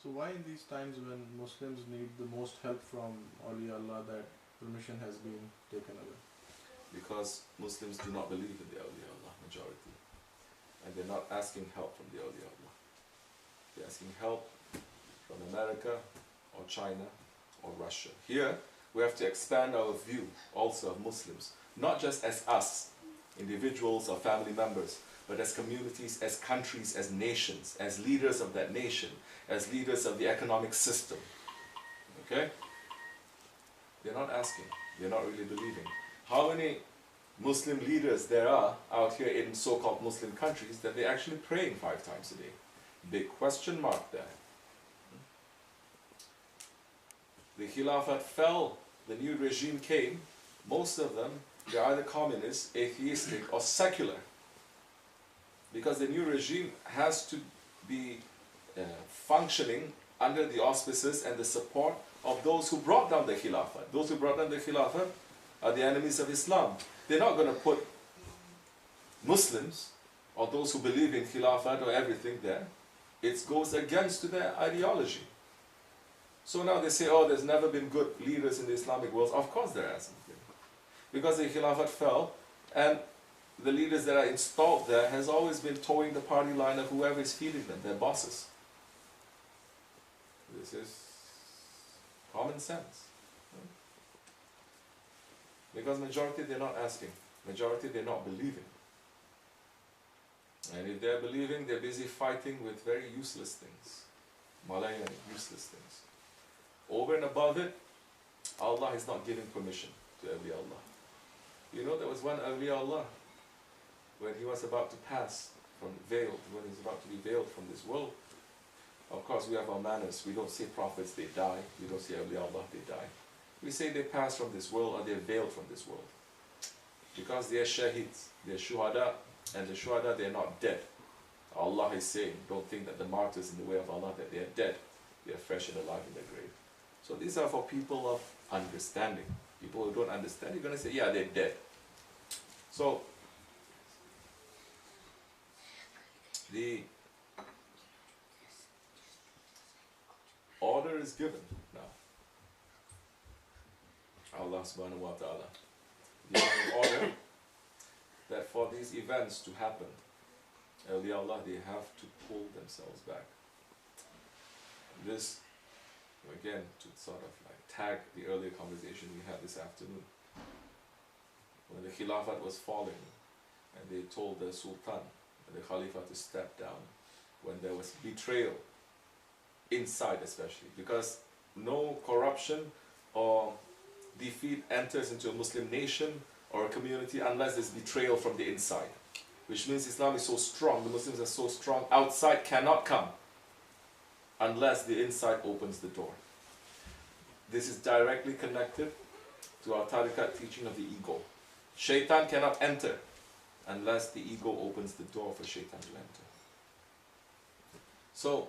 So why in these times when Muslims need the most help from awliya Allah that permission has been taken away? Because Muslims do not believe in the awliya Allah, majority. And they're not asking help from the awliya Allah. They're asking help from America or China or Russia. Here, we have to expand our view also of Muslims, not just as us, individuals or family members, but as communities, as countries, as nations, as leaders of that nation, as leaders of the economic system. Okay? They're not asking, they're not really believing. How many Muslim leaders there are out here in so-called Muslim countries that they're actually praying 5 times a day? Big question mark there. The Khilafat fell, the new regime came, most of them, they're either communist, atheistic, or secular. Because the new regime has to be functioning under the auspices and the support of those who brought down the Khilafat. Those who brought down the Khilafat are the enemies of Islam. They're not going to put Muslims or those who believe in Khilafat or everything there. It goes against their ideology. So now they say, oh, there's never been good leaders in the Islamic world. Of course there hasn't been. Because the Khilafat fell, and the leaders that are installed there has always been towing the party line of whoever is feeding them, their bosses. This is common sense. Because majority they're not asking, majority they're not believing. And if they're believing, they're busy fighting with very useless things. Malayan, useless things. Over and above it, Allah is not giving permission to awliya Allah. You know, there was one awliya Allah, when he was about to pass from veiled, when he was about to be veiled from this world. Of course, we have our manners. We don't say prophets, they die. We don't say awliya Allah, they die. We say they pass from this world or they're veiled from this world. Because they are shaheeds, they are shuhada, and the shuhada, they are not dead. Allah is saying, don't think that the martyrs in the way of Allah, that they are dead. They are fresh and alive in their grave. So these are for people of understanding. People who don't understand, you're going to say, yeah, they're dead. So, the order is given now. Allah subhanahu wa ta'ala giving an order that for these events to happen, awliya Allah, they have to pull themselves back. This, again, to sort of like tag the earlier conversation we had this afternoon. When the Khilafat was falling, and they told the Sultan, the Khalifa, to step down, when there was betrayal, inside especially, because no corruption or defeat enters into a Muslim nation or a community unless there's betrayal from the inside. Which means Islam is so strong, the Muslims are so strong, outside cannot come unless the inside opens the door. This is directly connected to our tariqat teaching of the ego. Shaitan cannot enter unless the ego opens the door for shaitan to enter. So,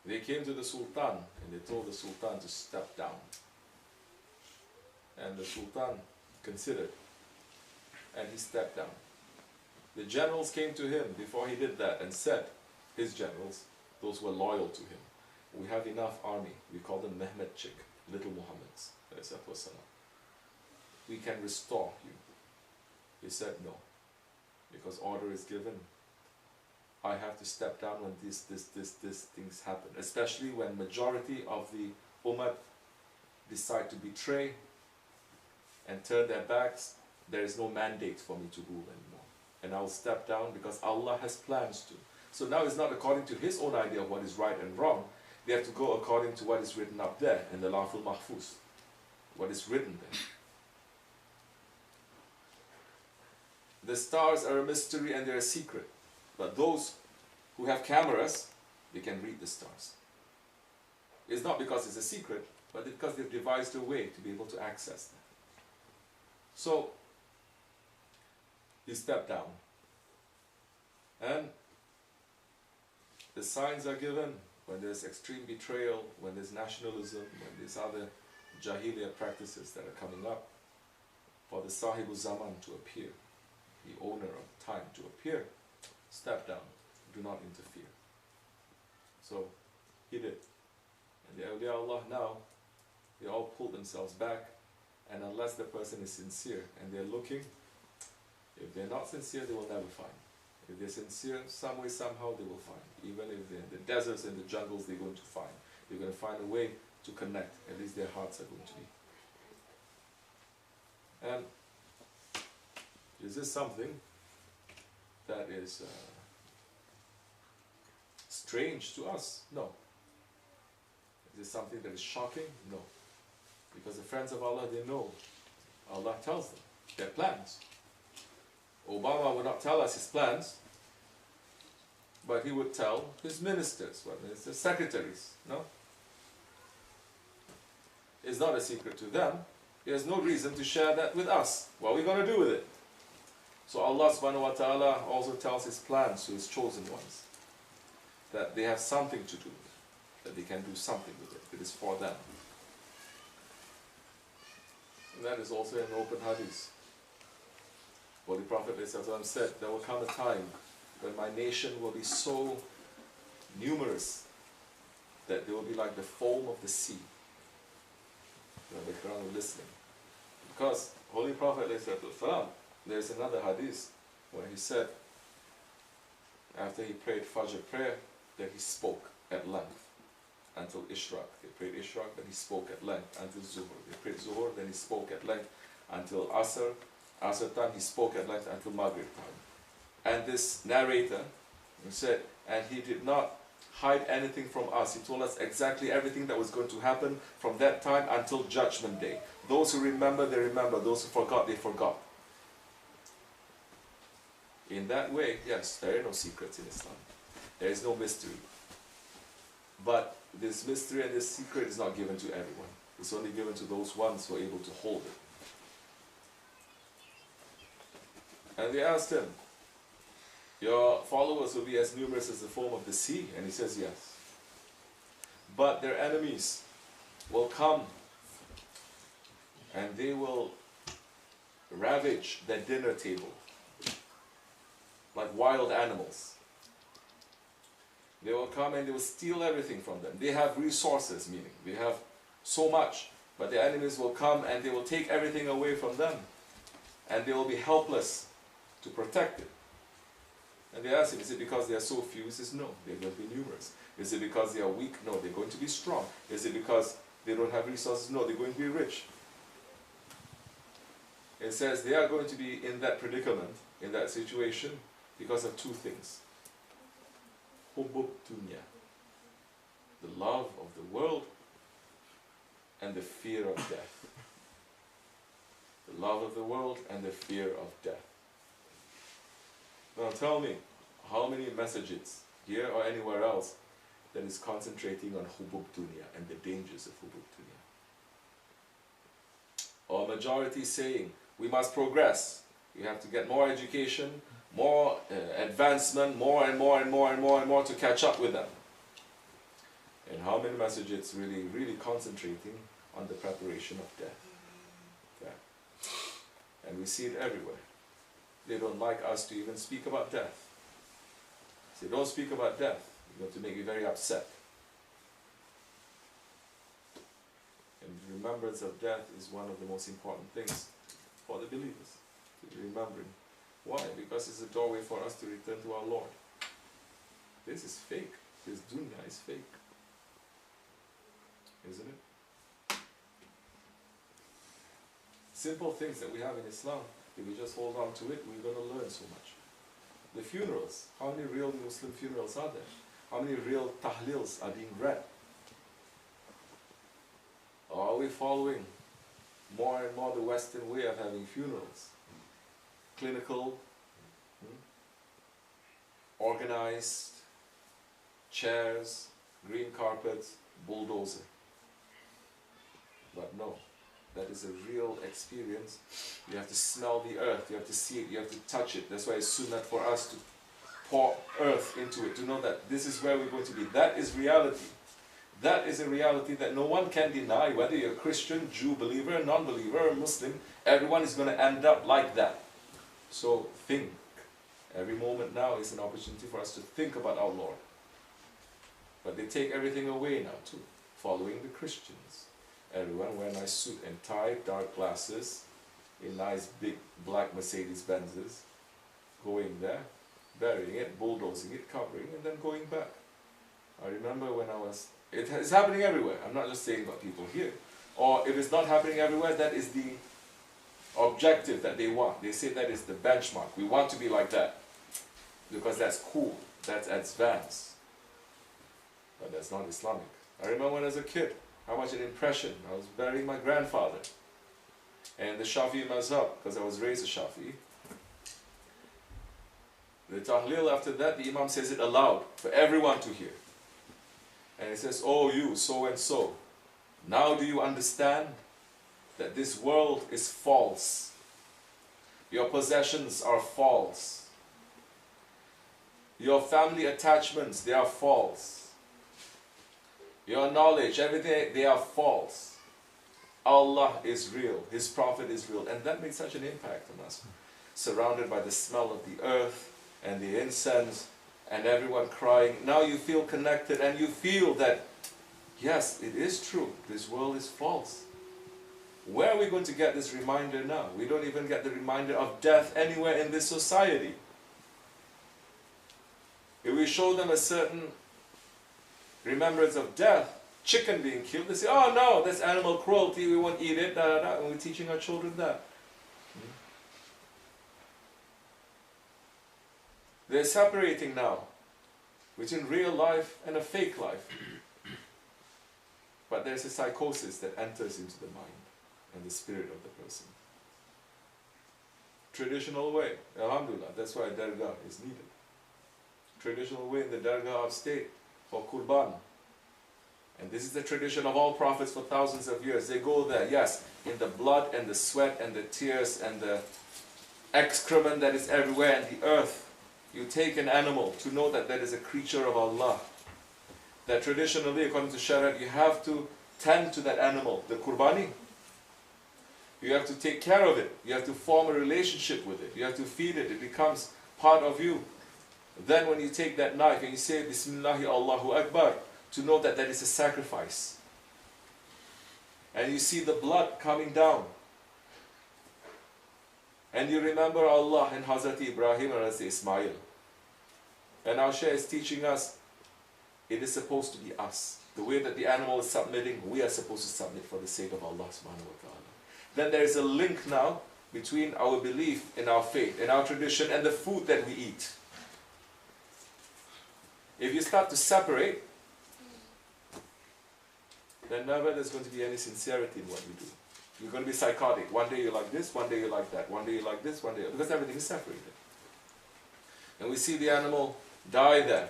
they came to the Sultan and they told the Sultan to step down. And the Sultan considered, and he stepped down. The generals came to him before he did that and said, his generals, those who were loyal to him, we have enough army, we call them Mehmetchik, little Muhammads, we can restore you. He said no, because order is given. I have to step down when these things happen, especially when majority of the Ummah decide to betray and turn their backs. There is no mandate for me to rule anymore. And I'll step down because Allah has plans to. So now it's not according to his own idea of what is right and wrong. They have to go according to what is written up there in the Lawful Mahfuz. What is written there. The stars are a mystery and they're a secret. But those who have cameras, they can read the stars. It's not because it's a secret, but because they've devised a way to be able to access them. So, he stepped down. And the signs are given when there's extreme betrayal, when there's nationalism, when there's other Jahiliyyah practices that are coming up, for the Sahibu Zaman to appear, the owner of time to appear. Step down, do not interfere. So subhanAllah, now, they all pull themselves back, and unless the person is sincere and they're looking, if they're not sincere, they will never find. If they're sincere, some way, somehow, they will find. Even if they're in the deserts and the jungles, they're going to find. They're going to find a way to connect. At least their hearts are going to be. And is this something that is strange to us? No. Is this something that is shocking? No. Because the friends of Allah, they know. Allah tells them their plans. Obama would not tell us his plans, but he would tell his ministers, his secretaries, no? It's not a secret to them. He has no reason to share that with us. What are we going to do with it? So Allah subhanahu wa ta'ala also tells his plans to his chosen ones, that they have something to do with it, that they can do something with it. It is for them. And that is also an open hadith. Holy Prophet said, there will come a time when my nation will be so numerous that they will be like the foam of the sea. The crowd listening. Because Holy Prophet, there's another hadith where he said, after he prayed Fajr prayer, that he spoke at length until Ishraq. They prayed Ishraq, then he spoke at length until Zuhur. They prayed Zuhur, then he spoke at length until Asr. Asr time, he spoke at length until Maghrib time. And this narrator said, and he did not hide anything from us. He told us exactly everything that was going to happen from that time until Judgment Day. Those who remember, they remember. Those who forgot, they forgot. In that way, yes, there are no secrets in Islam. There is no mystery. But this mystery and this secret is not given to everyone. It's only given to those ones who are able to hold it. And they asked him, your followers will be as numerous as the foam of the sea? And he says, yes. But their enemies will come and they will ravage their dinner table like wild animals. They will come and they will steal everything from them. They have resources, meaning they have so much, but the enemies will come and they will take everything away from them, and they will be helpless to protect it. And they ask him, is it because they are so few? He says, no, they're going to be numerous. Is it because they are weak? No, they're going to be strong. Is it because they don't have resources? No, they're going to be rich. It says they are going to be in that predicament, in that situation, because of two things. Hubub dunya, the love of the world, and the fear of death. The love of the world and the fear of death. Now tell me, how many messages, here or anywhere else, that is concentrating on hubub dunya and the dangers of hubub dunya? Or majority saying, we must progress, we have to get more education, more advancement, more and more and more and more and more to catch up with them. And how many messages really concentrating on the preparation of death? Okay. And we see it everywhere. They don't like us to even speak about death. They don't speak about death. It's going to make you very upset. And remembrance of death is one of the most important things for the believers, to be remembering. Why? Because it's a doorway for us to return to our Lord. This is fake. This dunya is fake. Isn't it? Simple things that we have in Islam, if we just hold on to it, we're going to learn so much. The funerals. How many real Muslim funerals are there? How many real tahlils are being read? Or are we following more and more the Western way of having funerals? Clinical, organized, chairs, green carpets, bulldozer. But no, that is a real experience. You have to smell the earth, you have to see it, you have to touch it. That's why it's sunnah for us to pour earth into it, to know that this is where we're going to be. That is reality. That is a reality that no one can deny, whether you're a Christian, Jew, believer, non-believer, or Muslim. Everyone is going to end up like that. So think. Every moment now is an opportunity for us to think about our Lord. But they take everything away now too. following the Christians. Everyone wear a nice suit and tie, dark glasses, in nice big black Mercedes Benzes, going there, burying it, bulldozing it, covering, and then going back. I remember when I was, it's happening everywhere. I'm not just saying about people here. Or if it's not happening everywhere, that is the objective that they want. They say that is the benchmark. We want to be like that because that's cool, that's advanced. But that's not Islamic. I remember when I was a kid, how much an impression. I was burying my grandfather. And the Shafi'i mazhab, because I was raised a Shafi'i. The tahleel after that, the Imam says it aloud for everyone to hear. And he says, oh you, so and so, now do you understand that this world is false? Your possessions are false. Your family attachments, they are false. Your knowledge, everything, they are false. Allah is real. His Prophet is real. And that makes such an impact on us. Surrounded by the smell of the earth and the incense and everyone crying. Now you feel connected and you feel that, yes, it is true. This world is false. Where are we going to get this reminder now? We don't even get the reminder of death anywhere in this society. If we show them a certain remembrance of death, chicken being killed, they say, oh no, that's animal cruelty, we won't eat it, da, da, da. And we're teaching our children that. They're separating now between real life and a fake life. But there's a psychosis that enters into the mind and the spirit of the person. Traditional way, alhamdulillah, that's why dargah is needed. Traditional way in the dargah of state for qurban. And this is the tradition of all prophets for thousands of years. They go there, yes, in the blood and the sweat and the tears and the excrement that is everywhere and the earth. You take an animal to know that that is a creature of Allah. That traditionally, according to Sharia, you have to tend to that animal, the qurbani. You have to take care of it. You have to form a relationship with it. You have to feed it. It becomes part of you. Then when you take that knife and you say, Bismillahi Allahu Akbar, to know that that is a sacrifice. And you see the blood coming down. And you remember Allah and Hazrat Ibrahim and Hazrat Ismail. And our Shaykh is teaching us, it is supposed to be us. The way that the animal is submitting, we are supposed to submit for the sake of Allah subhanahu wa ta'ala. Then there is a link now between our belief in our faith, in our tradition, and the food that we eat. If you start to separate, then never there's going to be any sincerity in what we do. You're going to be psychotic. One day you like this, one day you like that, one day you like this, one day, because everything is separated. And we see the animal die there.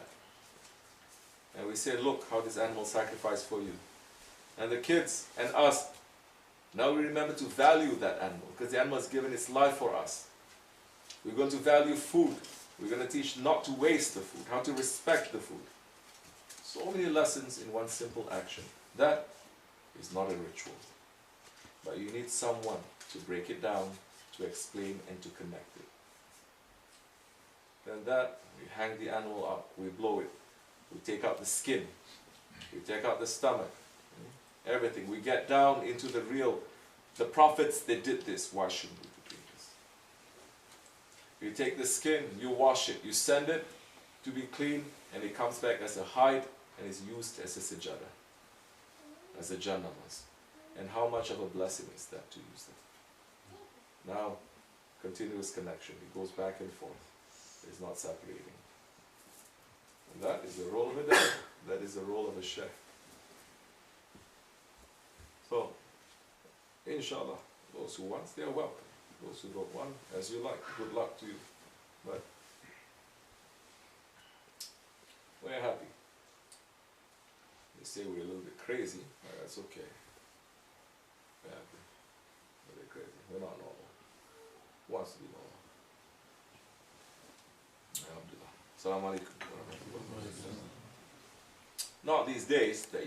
And we say, look how this animal sacrificed for you. And the kids and us, now we remember to value that animal, because the animal has given its life for us. We're going to value food. We're going to teach not to waste the food, how to respect the food. So many lessons in one simple action. That is not a ritual. But you need someone to break it down, to explain and to connect it. Then that, we hang the animal up, we blow it, we take out the skin, we take out the stomach, everything. We get down into the real, the prophets, they did this, why shouldn't we be doing this? You take the skin, you wash it, you send it to be clean, and it comes back as a hide and is used as a sajada, as a jannamas. And how much of a blessing is that to use that? Now, continuous connection. It goes back and forth. It's not separating. And that is the role of a dad. That is the role of a chef. So, inshallah, those who want, they are welcome. Those who don't want, as you like. Good luck to you. But we're happy. They say we're a little bit crazy. That's okay. We're happy. We're crazy. We're not normal. Wants to be normal. Alhamdulillah. Assalamu alaikum. Not these days that